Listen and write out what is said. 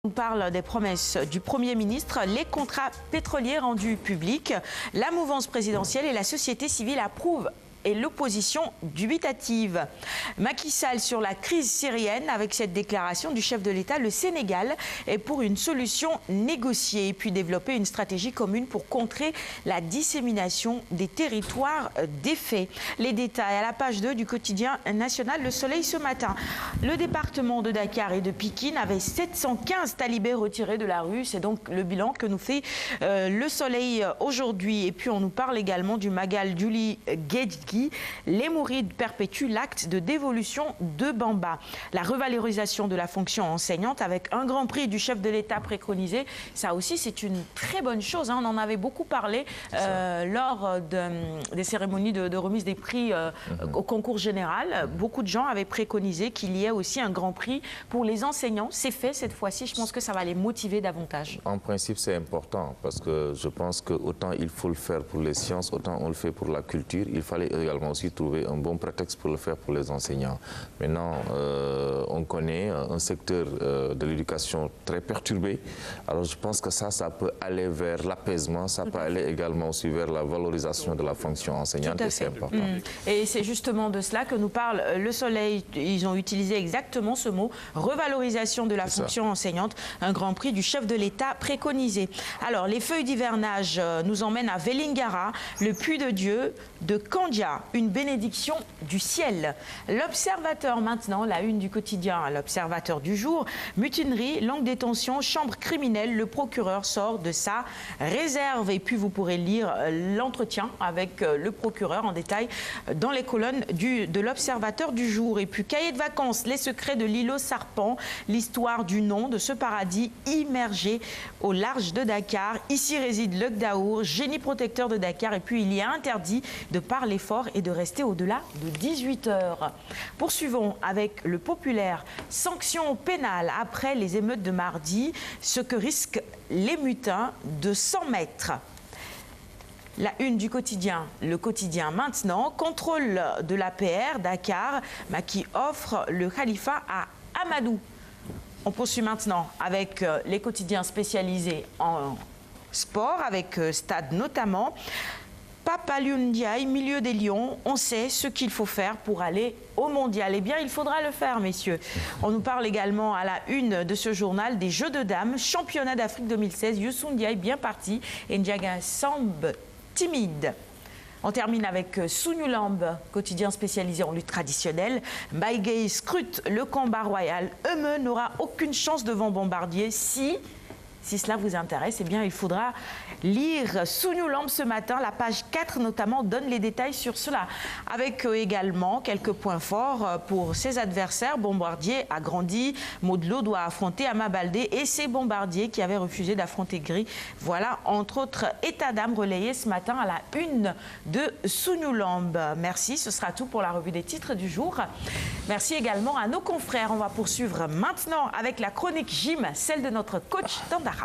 On parle des promesses du Premier ministre, les contrats pétroliers rendus publics, la mouvance présidentielle et la société civile approuvent et l'opposition dubitative. Macky Sall sur la crise syrienne avec cette déclaration du chef de l'État, le Sénégal est pour une solution négociée et puis développer une stratégie commune pour contrer la dissémination des territoires défaits. Les détails à la page 2 du quotidien national Le Soleil ce matin. Le département de Dakar et de Pikine avait 715 talibés retirés de la rue. C'est donc le bilan que nous fait Le Soleil aujourd'hui. Et puis on nous parle également du Magal Duli Guedji. Les Mourides perpétuent l'acte de dévolution de Bamba. La revalorisation de la fonction enseignante avec un grand prix du chef de l'État préconisé. Ça aussi, c'est une très bonne chose. On en avait beaucoup parlé lors des cérémonies de remise des prix au concours général. Beaucoup de gens avaient préconisé qu'il y ait aussi un grand prix pour les enseignants. C'est fait cette fois-ci. Je pense que ça va les motiver davantage. En principe, c'est important parce que je pense que autant il faut le faire pour les sciences, autant on le fait pour la culture. Il fallait également aussi trouver un bon prétexte pour le faire pour les enseignants. Maintenant, on connaît un secteur de l'éducation très perturbé. Alors je pense que ça peut aller vers l'apaisement, ça peut aller également aussi vers la valorisation de la fonction enseignante et c'est important. Et c'est justement de cela que nous parle Le Soleil. Ils ont utilisé exactement ce mot, revalorisation de la fonction enseignante, un grand prix du chef de l'État préconisé. Alors les feuilles d'hivernage nous emmènent à Vélingara, le puits de Dieu de Kandia. Une bénédiction du ciel. L'Observateur maintenant, la une du quotidien, l'Observateur du jour. Mutinerie, longue détention, chambre criminelle. Le procureur sort de sa réserve. Et puis vous pourrez lire l'entretien avec le procureur en détail dans les colonnes de l'Observateur du jour. Et puis cahier de vacances, les secrets de l'îlot Sarpan, l'histoire du nom de ce paradis immergé au large de Dakar. Ici réside le Gdaour, génie protecteur de Dakar. Et puis il y a interdit de parler fort et de rester au-delà de 18 heures. Poursuivons avec le populaire. Sanctions pénales après les émeutes de mardi, ce que risquent les mutins de 100 mètres. La une du quotidien, le quotidien maintenant, contrôle de l'APR, Dakar, Macky offre le califat à Amadou. On poursuit maintenant avec les quotidiens spécialisés en sport, avec Stade notamment. Pape Alioune Ndiaye, milieu des Lions, on sait ce qu'il faut faire pour aller au mondial. Eh bien, il faudra le faire, messieurs. On nous parle également à la une de ce journal des Jeux de dames, championnat d'Afrique 2016. Youssou Ndiaye bien parti et Ndiaga semble timide. On termine avec Sounioulamb, quotidien spécialisé en lutte traditionnelle. Mbaye scrute le combat royal. Eumeu n'aura aucune chance devant Bombardier si cela vous intéresse, eh bien, il faudra lire Sounioulamb ce matin. La page 4, notamment, donne les détails sur cela. Avec également quelques points forts pour ses adversaires. Bombardier a grandi. Modlo doit affronter Ama Baldé et c'est Bombardier qui avait refusé d'affronter Gris. Voilà, entre autres, état d'âme relayé ce matin à la une de Sounioulamb. Merci, ce sera tout pour la revue des titres du jour. Merci également à nos confrères. On va poursuivre maintenant avec la chronique gym, celle de notre coach Dandara.